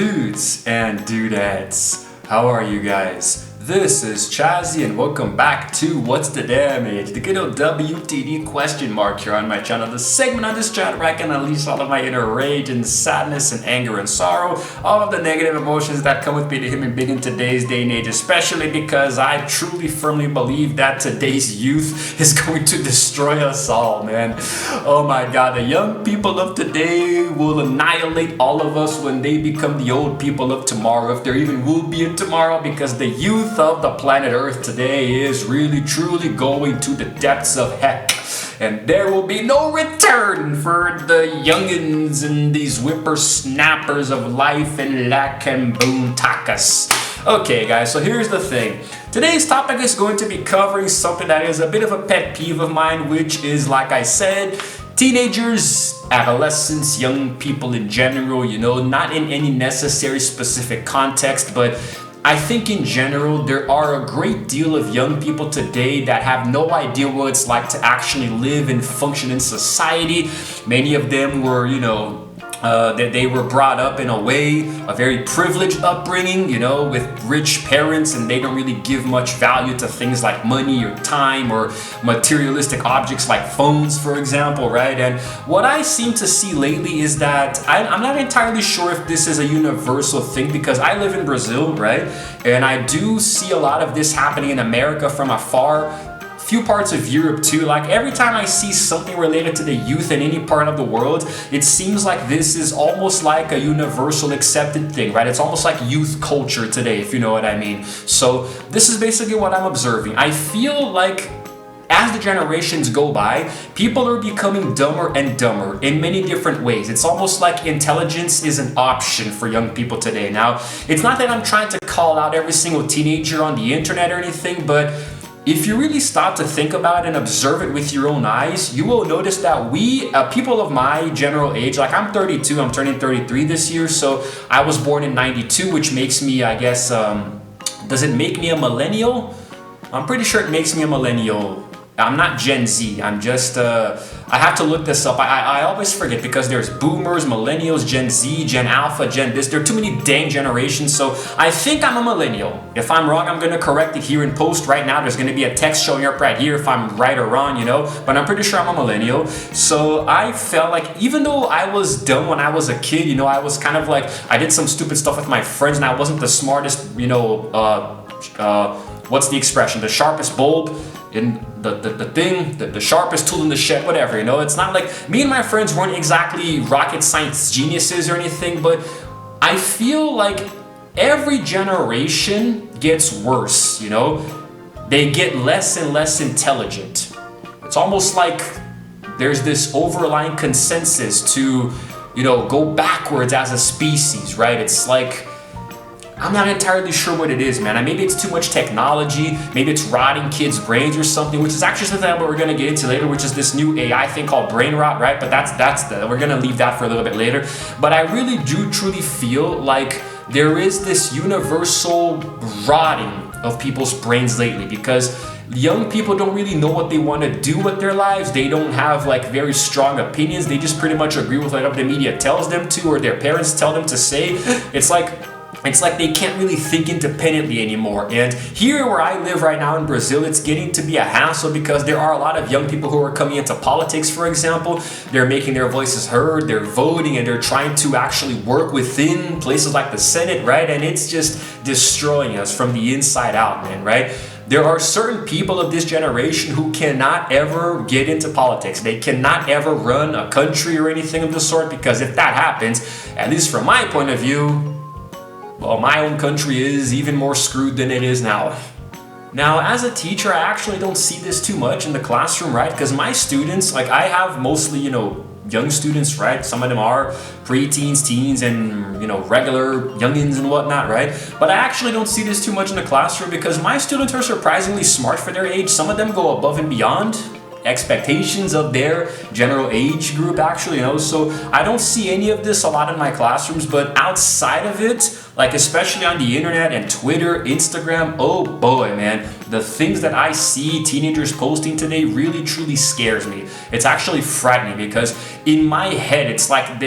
dudes and dudettes? How are you guys? This is Chazzy and welcome back to What's the Damage? The good old WTD question mark here on my channel. The segment on this channel where I can unleash all of my inner rage and sadness and anger and sorrow. All of the negative emotions that come with being a human being in today's day and age. Especially because I truly firmly believe that today's youth is going to destroy us all, man. Oh my god, the young people of today will annihilate all of us when they become the old people of tomorrow. If there even will be a tomorrow, because the youth of the planet Earth today is really truly going to the depths of heck, and there will be no return for the youngins and these whippersnappers of life and lack and boom takas. Okay guys, so here's the thing. Today's topic is going to be covering something that is a bit of a pet peeve of mine, which is, like I said, teenagers, adolescents, young people in general, you know, not in any necessary specific context, but I think in general, there are a great deal of young people today that have no idea what it's like to actually live and function in society. Many of them were, they were brought up in a way, a very privileged upbringing, with rich parents, and they don't really give much value to things like money or time or materialistic objects like phones, for example, right? And what I seem to see lately is that I'm not entirely sure if this is a universal thing, because I live in Brazil, right? And I do see a lot of this happening in America from afar. Few parts of Europe too. Like every time I see something related to the youth in any part of the world, it seems like this is almost like a universal accepted thing, right? It's almost like youth culture today, if you know what I mean. So this is basically what I'm observing. I feel like as the generations go by, people are becoming dumber and dumber in many different ways. It's almost like intelligence is an option for young people today. Now, it's not that I'm trying to call out every single teenager on the internet or anything, but if you really stop to think about it and observe it with your own eyes, you will notice that we, people of my general age, like I'm 32, I'm turning 33 this year, so I was born in 92, which makes me, I guess, does it make me a millennial? I'm pretty sure it makes me a millennial. I'm not Gen Z, I'm just, I have to look this up. I always forget, because there's boomers, millennials, Gen Z, Gen Alpha, Gen this. There are too many dang generations, so I think I'm a millennial. If I'm wrong, I'm gonna correct it here in post right now. There's gonna be a text showing up right here if I'm right or wrong, but I'm pretty sure I'm a millennial. So I felt like, even though I was dumb when I was a kid, I was kind of like, I did some stupid stuff with my friends and I wasn't the smartest, what's the expression? The sharpest bulb in the sharpest tool in the shed, whatever, It's not like me and my friends weren't exactly rocket science geniuses or anything, but I feel like every generation gets worse, They get less and less intelligent. It's almost like there's this overlying consensus to, go backwards as a species, right? It's like, I'm not entirely sure what it is, man. Maybe it's too much technology, maybe it's rotting kids' brains or something, which is actually something that we're gonna get into later, which is this new AI thing called brain rot, right? But we're gonna leave that for a little bit later. But I really do truly feel like there is this universal rotting of people's brains lately, because young people don't really know what they want to do with their lives. They don't have like very strong opinions. They just pretty much agree with whatever the media tells them to, or their parents tell them to say. It's like they can't really think independently anymore. And here where I live right now in Brazil, it's getting to be a hassle, because there are a lot of young people who are coming into politics, for example. They're making their voices heard, they're voting, and they're trying to actually work within places like the Senate, right? And it's just destroying us from the inside out, man, right? There are certain people of this generation who cannot ever get into politics. They cannot ever run a country or anything of the sort, because if that happens, at least from my point of view, well, my own country is even more screwed than it is now. Now, as a teacher, I actually don't see this too much in the classroom, right? Because my students, like I have mostly, young students, right? Some of them are preteens, teens, and, regular youngins and whatnot, right? But I actually don't see this too much in the classroom, because my students are surprisingly smart for their age. Some of them go above and beyond expectations of their general age group, actually, So I don't see any of this a lot in my classrooms, but outside of it, like especially on the internet and Twitter, Instagram, oh boy, man, the things that I see teenagers posting today really truly scares me. It's actually frightening because in my head, it's like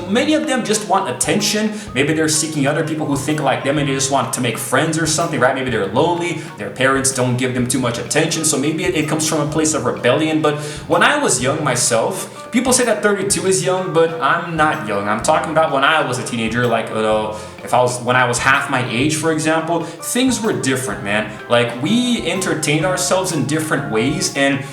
many of them just want attention. Maybe they're seeking other people who think like them and they just want to make friends or something, right? Maybe they're lonely, their parents don't give them too much attention, so maybe it comes from a place of rebellion. But when I was young myself, people say that 32 is young, but I'm not young. I'm talking about when I was a teenager, like, when I was half my age, for example, things were different, man. Like, we entertained ourselves in different ways, and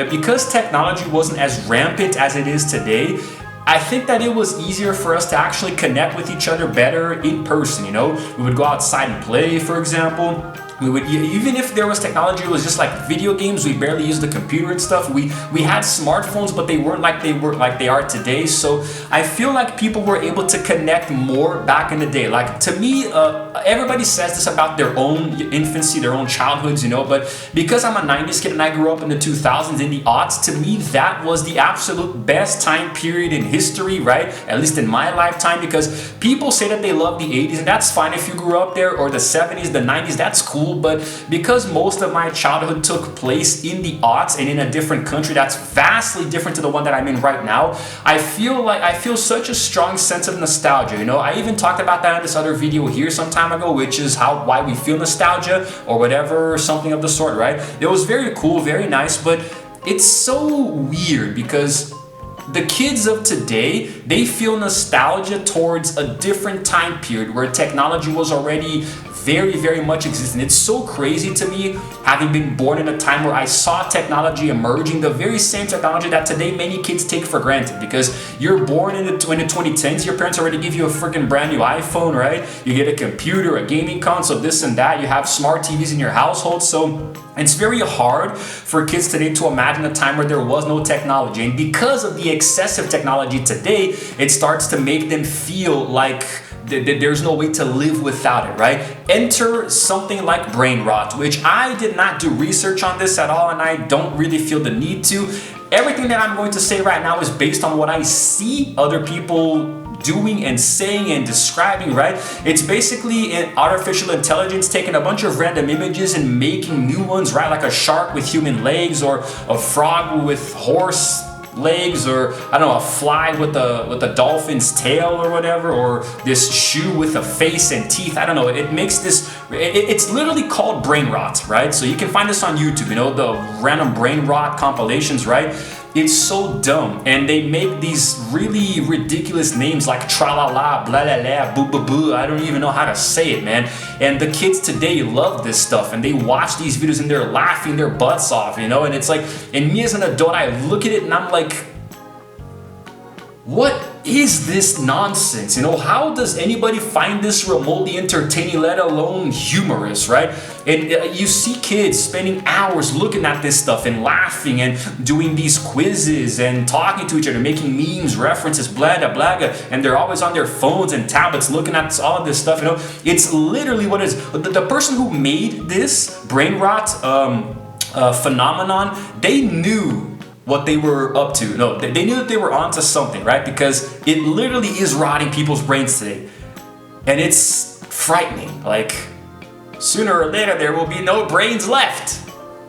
because technology wasn't as rampant as it is today, I think that it was easier for us to actually connect with each other better in person, you know? We would go outside and play, for example. We would, even if there was technology, it was just like video games. We barely used the computer and stuff. We had smartphones, but they weren't like they are today. So I feel like people were able to connect more back in the day. Like, to me, everybody says this about their own infancy, their own childhoods, you know, but because I'm a 90s kid and I grew up in the 2000s, in the aughts, to me that was the absolute best time period in history, right? At least in my lifetime, because people say that they love the 80s, and that's fine if you grew up there, or the 70s, the 90s, that's cool. But because most of my childhood took place in the aughts and in a different country that's vastly different to the one that I'm in right now, I feel such a strong sense of nostalgia, you know? I even talked about that in this other video here some time ago, which is why we feel nostalgia or whatever, something of the sort, right? It was very cool, very nice, but it's so weird because the kids of today, they feel nostalgia towards a different time period where technology was already very, very much existent. It's so crazy to me, having been born in a time where I saw technology emerging, the very same technology that today many kids take for granted, because you're born in the 2010s, your parents already give you a freaking brand new iPhone, right? You get a computer, a gaming console, this and that. You have smart TVs in your household. So it's very hard for kids today to imagine a time where there was no technology. And because of the excessive technology today, it starts to make them feel like there's no way to live without it, right? Enter something like brain rot, which I did not do research on this at all, and I don't really feel the need to. Everything that I'm going to say right now is based on what I see other people doing and saying and describing, right? It's basically an artificial intelligence taking a bunch of random images and making new ones, right? Like a shark with human legs, or a frog with horse legs, or I don't know, a fly with a dolphin's tail or whatever, or this shoe with a face and teeth. I don't know. It makes this, it's literally called brain rot, right? So you can find this on YouTube, you know, the random brain rot compilations, right? It's so dumb, and they make these really ridiculous names like tra-la-la, blah-la-la, boo-boo-boo. I don't even know how to say it, man. And the kids today love this stuff, and they watch these videos and they're laughing their butts off, you know? And it's like, and me as an adult, I look at it and I'm like, what is this nonsense? You know, how does anybody find this remotely entertaining, let alone humorous, right? And you see kids spending hours looking at this stuff and laughing and doing these quizzes and talking to each other, making memes, references, blah, blah, blah, and they're always on their phones and tablets looking at all of this stuff, you know? It's literally what it is. The person who made this brain rot phenomenon, they knew what they were up to. No, they knew that they were onto something, right? Because it literally is rotting people's brains today. And it's frightening. Like, sooner or later, there will be no brains left.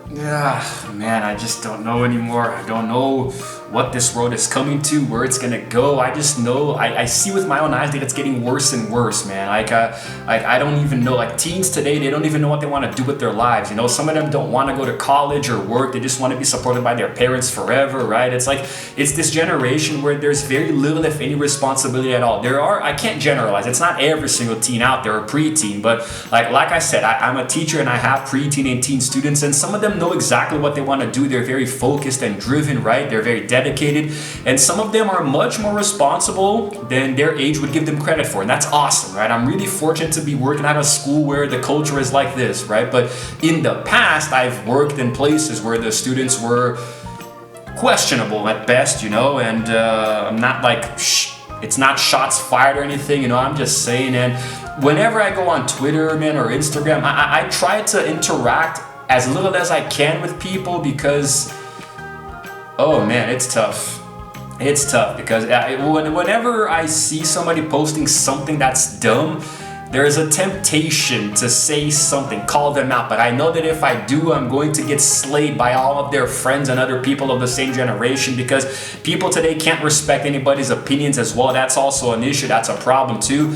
Man, I just don't know anymore. I don't know what this world is coming to, where it's gonna go. I just know, I see with my own eyes that it's getting worse and worse, man. I don't even know, like teens today, they don't even know what they want to do with their lives. You know, some of them don't want to go to college or work. They just want to be supported by their parents forever, right? It's like, it's this generation where there's very little, if any, responsibility at all. I can't generalize. It's not every single teen out there, or preteen, but like I said, I'm a teacher and I have preteen and teen students, and some of them know exactly what they want to do. They're very focused and driven, right? They're very dedicated, and some of them are much more responsible than their age would give them credit for, and that's awesome, right? I'm really fortunate to be working at a school where the culture is like this, right? But in the past, I've worked in places where the students were questionable at best, you know, and I'm not like, it's not shots fired or anything, you know, I'm just saying. And whenever I go on Twitter, man, or Instagram, I try to interact as little as I can with people, because oh man, it's tough. It's tough because whenever I see somebody posting something that's dumb, there is a temptation to say something, call them out, but I know that if I do, I'm going to get slayed by all of their friends and other people of the same generation, because people today can't respect anybody's opinions as well. That's also an issue. That's a problem too.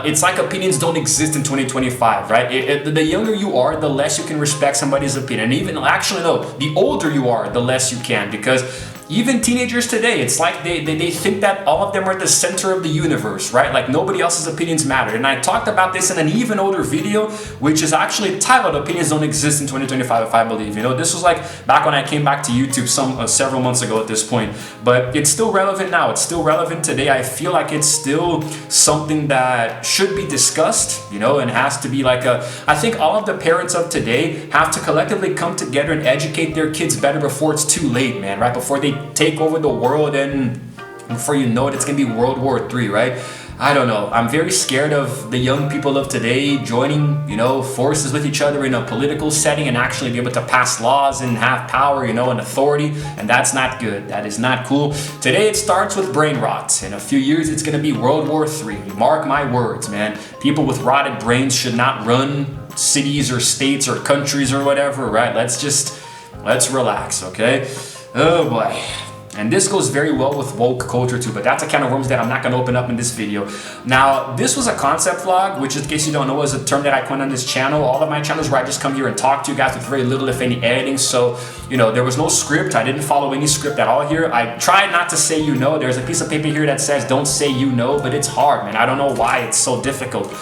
It's like opinions don't exist in 2025, right? The younger you are, the less you can respect somebody's opinion. And even, actually no, the older you are, the less you can, because even teenagers today, it's like they think that all of them are the center of the universe, right? Like nobody else's opinions matter. And I talked about this in an even older video, which is actually titled "Opinions Don't Exist in 2025," if I believe. You know, this was like back when I came back to YouTube several months ago at this point. But it's still relevant now. It's still relevant today. I feel like it's still something that should be discussed, you know, and has to be like I think all of the parents of today have to collectively come together and educate their kids better before it's too late, man, right? Before they take over the world, and before you know it, it's gonna be World War III, right? I don't know. I'm very scared of the young people of today joining, you know, forces with each other in a political setting and actually be able to pass laws and have power, you know, and authority. And that's not good. That is not cool. Today it starts with brain rot. In a few years, it's gonna be World War III. Mark my words, man. People with rotted brains should not run cities or states or countries or whatever, right? Let's relax, okay? Oh boy. And this goes very well with woke culture too, but that's a can of worms that I'm not going to open up in this video. Now, this was a concept vlog, which in case you don't know is a term that I coined on this channel. All of my channels where I just come here and talk to you guys with very little, if any, editing. So, you know, there was no script. I didn't follow any script at all here. I tried not to say you know. There's a piece of paper here that says don't say you know, but it's hard, man. I don't know why it's so difficult.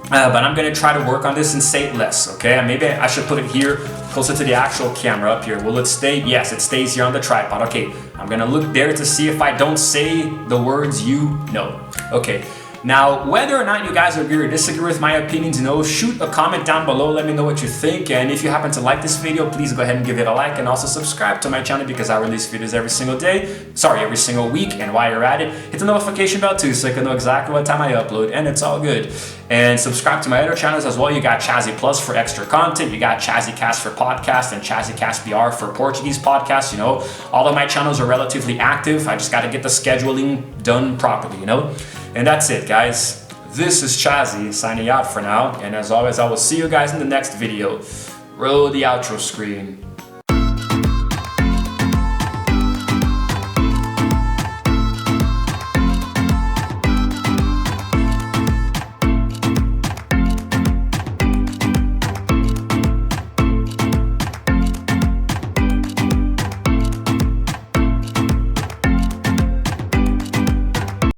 But I'm going to try to work on this and say it less, okay? And maybe I should put it here closer to the actual camera up here. Will it stay? Yes, it stays here on the tripod. Okay, I'm going to look there to see if I don't say the words you know. Okay, now whether or not you guys agree or disagree with my opinions, you know, shoot a comment down below. Let me know what you think. And if you happen to like this video, please go ahead and give it a like, and also subscribe to my channel because I release videos every single week. And while you're at it, hit the notification bell too so you can know exactly what time I upload, and it's all good. And subscribe to my other channels as well. You got Chazzy Plus for extra content. You got Chazzy Cast for podcast and Chazzy Cast BR for Portuguese podcasts. You know, all of my channels are relatively active. I just got to get the scheduling done properly, you know. And that's it, guys. This is Chazzy signing out for now. And as always, I will see you guys in the next video. Roll the outro screen.